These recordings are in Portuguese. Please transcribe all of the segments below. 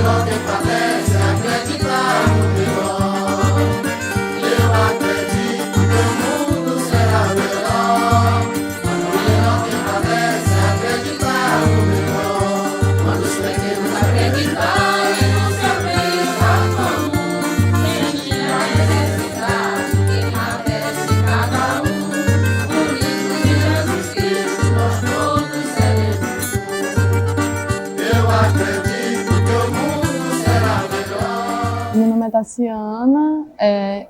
melhor que parece acreditar no melhor. Eu acredito que o mundo será melhor. Quando o melhor que parece acreditar no melhor. Quando os pequenos acreditarem no seu bem-estar comum, sentir a necessidade que enriquece cada um. Por isso de Jesus Cristo nós todos seremos. Eu acredito que o mundo será melhor. Meu nome é Tassiana,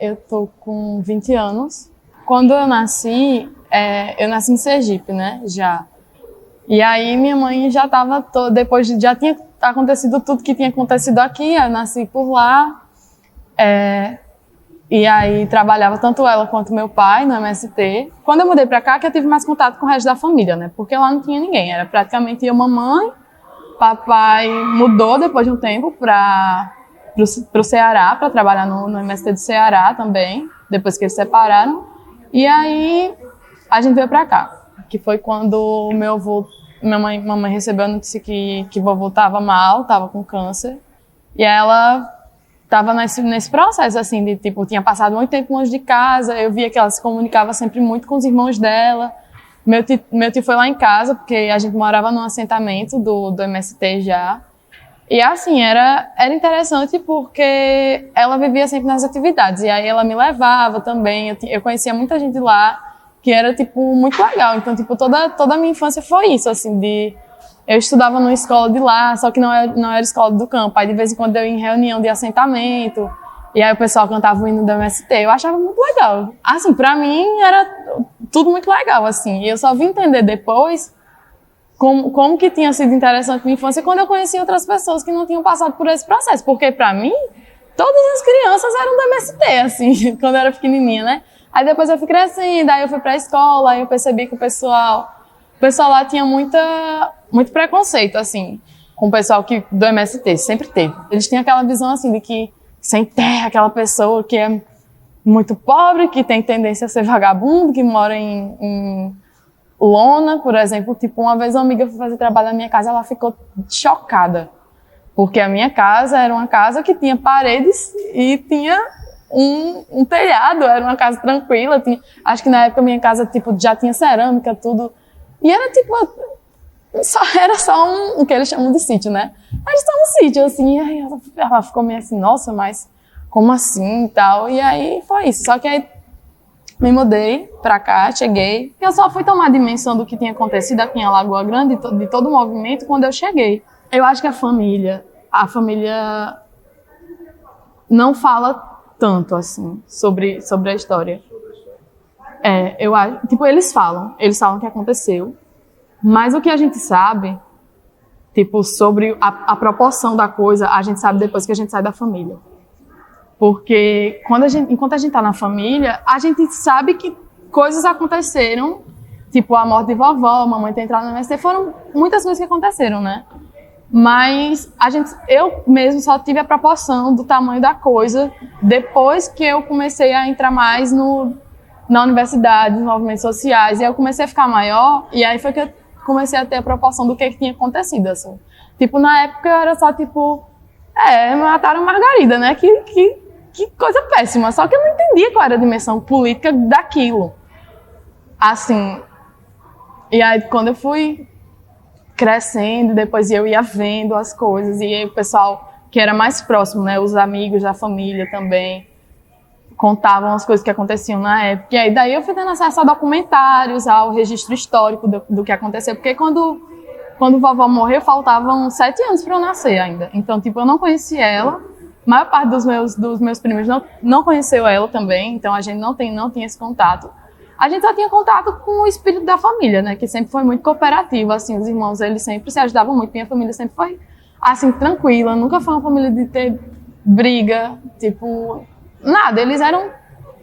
eu tô com 20 anos. Quando eu nasci em Sergipe, né, já. E aí minha mãe já estava, já tinha acontecido tudo que tinha acontecido aqui, eu nasci por lá. E aí trabalhava tanto ela quanto meu pai no MST. Quando eu mudei para cá, que eu tive mais contato com o resto da família, né, porque lá não tinha ninguém, era praticamente eu, mamãe. Papai mudou depois de um tempo para o Ceará, para trabalhar no MST do Ceará também, depois que eles separaram. E aí a gente veio para cá, que foi quando mamãe recebeu a notícia que vovô estava mal, estava com câncer. E ela estava nesse processo, assim, de tipo, tinha passado muito tempo longe de casa, eu via que ela se comunicava sempre muito com os irmãos dela. Meu tio foi lá em casa, porque a gente morava num assentamento do MST já. E assim, era interessante porque ela vivia sempre nas atividades. E aí ela me levava também. Eu conhecia muita gente lá, que era, tipo, muito legal. Então, tipo, toda a minha infância foi isso, assim, eu estudava numa escola de lá, só que não era escola do campo. Aí, de vez em quando, eu ia em reunião de assentamento. E aí o pessoal cantava o hino do MST. Eu achava muito legal. Assim, pra mim, era tudo muito legal, assim. E eu só vim entender depois como que tinha sido interessante minha infância quando eu conheci outras pessoas que não tinham passado por esse processo. Porque, pra mim, todas as crianças eram do MST, assim, quando eu era pequenininha, né? Aí depois eu fui crescendo, aí eu fui pra escola, aí eu percebi que o pessoal lá tinha muito preconceito, assim, com o pessoal do MST, sempre teve. Eles tinham aquela visão, assim, de que sem terra, aquela pessoa que é muito pobre, que tem tendência a ser vagabundo, que mora em lona, por exemplo. Tipo, uma vez uma amiga foi fazer trabalho na minha casa, ela ficou chocada. Porque a minha casa era uma casa que tinha paredes e tinha um telhado, era uma casa tranquila. Acho que na época a minha casa, tipo, já tinha cerâmica, tudo. E era tipo, era só o que eles chamam de sítio, né? Era só um sítio, assim, e aí ela ficou meio assim, nossa, mas como assim e tal? E aí foi isso. Só que aí me mudei pra cá, cheguei. E eu só fui tomar dimensão do que tinha acontecido aqui em Alagoa Grande, de todo o movimento, quando eu cheguei. Eu acho que a família não fala tanto, assim, sobre a história. Eu acho, tipo, eles falam o que aconteceu, mas o que a gente sabe, tipo, sobre a proporção da coisa, a gente sabe depois que a gente sai da família. Porque enquanto a gente tá na família, a gente sabe que coisas aconteceram, tipo a morte de vovó, mamãe ter entrado no MST, foram muitas coisas que aconteceram, né? Mas eu mesmo só tive a proporção do tamanho da coisa depois que eu comecei a entrar mais na universidade, nos movimentos sociais, e aí eu comecei a ficar maior, e aí foi que eu comecei a ter a proporção do que tinha acontecido, assim. Tipo, na época eu era só tipo, mataram Margarida, né? Que coisa péssima. Só que eu não entendia qual era a dimensão política daquilo. Assim, e aí quando eu fui crescendo, depois eu ia vendo as coisas, e aí o pessoal que era mais próximo, né? Os amigos da família também contavam as coisas que aconteciam na época. E aí daí eu fui tendo acesso a documentários, ao registro histórico do que aconteceu, porque quando vovó morreu, faltavam 7 anos para eu nascer ainda. Então, tipo, eu não conhecia ela. A maior parte dos meus primos não conheceu ela também, então a gente não tinha esse contato. A gente só tinha contato com o espírito da família, né, que sempre foi muito cooperativo, assim, os irmãos, eles sempre se ajudavam muito. Minha família sempre foi, assim, tranquila, nunca foi uma família de ter briga, tipo, nada. Eles eram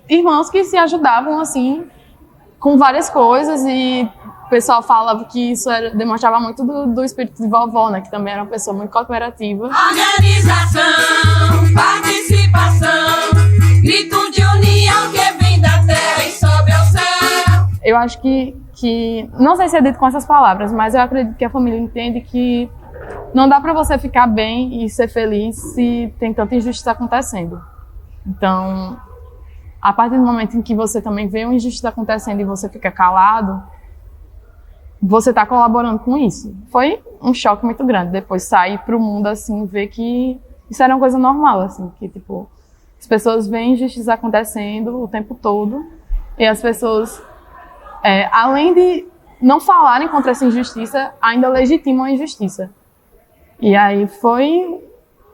irmãos que se ajudavam, assim, com várias coisas, e o pessoal falava que isso demonstrava muito do espírito de vovó, né, que também era uma pessoa muito cooperativa. Organização, participação, grito de união que vem da terra e sobe ao céu. Eu acho que não sei se é dito com essas palavras, mas eu acredito que a família entende que não dá para você ficar bem e ser feliz se tem tanta injustiça acontecendo. Então, a partir do momento em que você também vê uma injustiça acontecendo e você fica calado, você está colaborando com isso. Foi um choque muito grande depois sair para o mundo assim, ver que isso era uma coisa normal, assim, que tipo, as pessoas veem injustiça acontecendo o tempo todo e as pessoas, além de não falarem contra essa injustiça, ainda legitimam a injustiça. E aí foi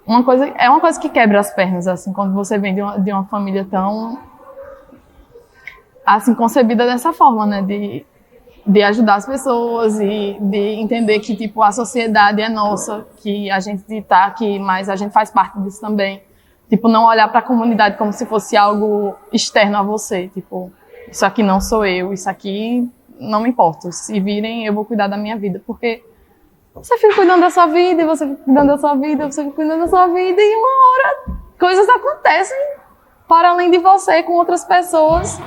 uma coisa que quebra as pernas, assim, quando você vem de uma família tão, assim, concebida dessa forma, né, de ajudar as pessoas e de entender que, tipo, a sociedade é nossa, que a gente tá aqui, mas a gente faz parte disso também. Tipo, não olhar para a comunidade como se fosse algo externo a você, tipo, isso aqui não sou eu, isso aqui não me importa, se virem eu vou cuidar da minha vida, porque você fica cuidando da sua vida, e você fica cuidando da sua vida, você fica cuidando da sua vida, e uma hora coisas acontecem para além de você, com outras pessoas,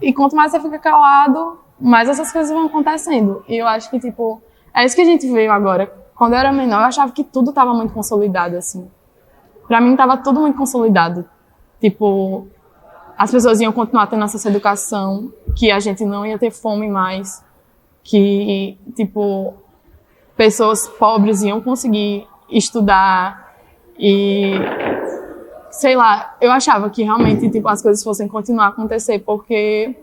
e quanto mais você fica calado, mais essas coisas vão acontecendo. E eu acho que, tipo, é isso que a gente veio agora. Quando eu era menor, eu achava que tudo estava muito consolidado, assim. Pra mim, estava tudo muito consolidado. Tipo, as pessoas iam continuar tendo acesso à educação, que a gente não ia ter fome mais, que, tipo, pessoas pobres iam conseguir estudar e, sei lá, eu achava que realmente, tipo, as coisas fossem continuar a acontecer, porque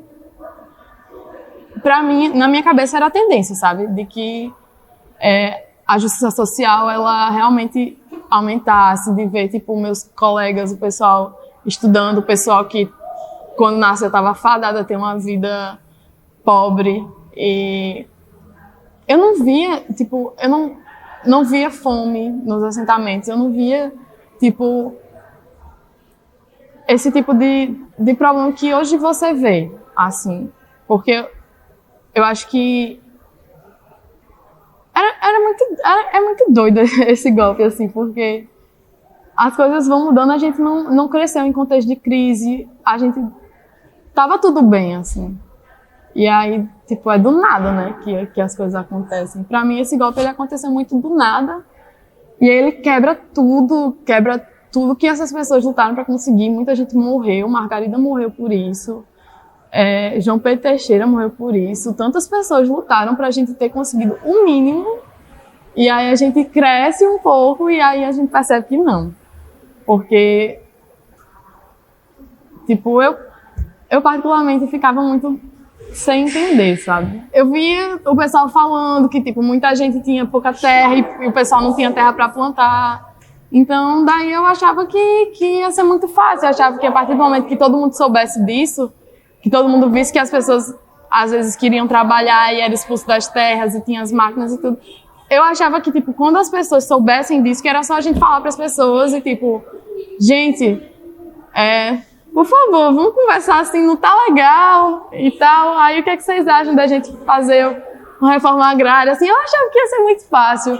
pra mim, na minha cabeça era a tendência, sabe? De que a justiça social, ela realmente aumentasse, de ver, tipo, meus colegas, o pessoal estudando, o pessoal que, quando nasce, eu estava fadada a ter uma vida pobre. E eu não via, tipo, eu não via fome nos assentamentos, eu não via, tipo, esse tipo de problema que hoje você vê, assim, porque eu acho que é muito doido esse golpe, assim, porque as coisas vão mudando, a gente não cresceu em contexto de crise, a gente tava tudo bem, assim. E aí, tipo, é do nada, né, que as coisas acontecem. Pra mim, esse golpe, ele aconteceu muito do nada, e aí ele quebra tudo que essas pessoas lutaram pra conseguir. Muita gente morreu, Margarida morreu por isso, João Pedro Teixeira morreu por isso. Tantas pessoas lutaram pra gente ter conseguido o mínimo, e aí a gente cresce um pouco, e aí a gente percebe que não. Porque, tipo, eu particularmente ficava muito sem entender, sabe? Eu via o pessoal falando que, tipo, muita gente tinha pouca terra e o pessoal não tinha terra para plantar. Então, daí eu achava que ia ser muito fácil. Eu achava que a partir do momento que todo mundo soubesse disso, que todo mundo visse que as pessoas, às vezes, queriam trabalhar e eram expulsos das terras e tinham as máquinas e tudo. Eu achava que, tipo, quando as pessoas soubessem disso, que era só a gente falar para as pessoas e, tipo, gente, por favor, vamos conversar assim, não tá legal e tal. Aí o que é que vocês acham da gente fazer uma reforma agrária? Assim, eu achava que ia ser muito fácil.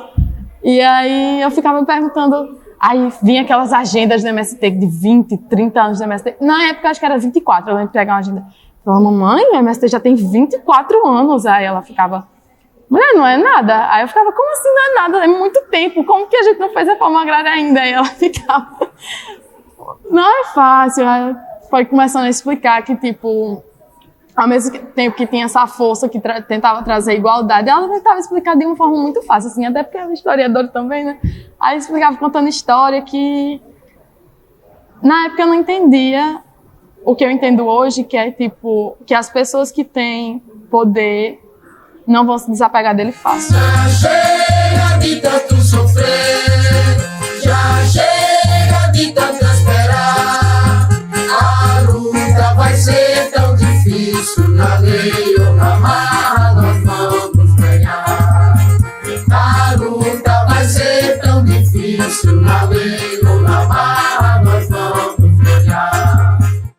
E aí eu ficava me perguntando, aí vinha aquelas agendas do MST de 20, 30 anos do MST. Na época acho que era 24, eu lembro de pegar uma agenda. Eu falava, mamãe, o MST já tem 24 anos. Aí ela ficava, mulher, não é nada. Aí eu ficava, como assim não é nada? É muito tempo, como que a gente não fez reforma agrária ainda? Aí ela ficava, não é fácil. Aí foi começando a explicar que, tipo, ao mesmo tempo que tinha essa força que tentava trazer igualdade, ela tentava explicar de uma forma muito fácil, assim, até porque era historiadora também, né? Aí explicava contando história que, na época eu não entendia o que eu entendo hoje, que é, tipo, que as pessoas que têm poder não vão se desapegar dele fácil. Já chega de tanto sofrer, já chega de tanto esperar. A luta vai ser tão difícil, na lei ou na mar.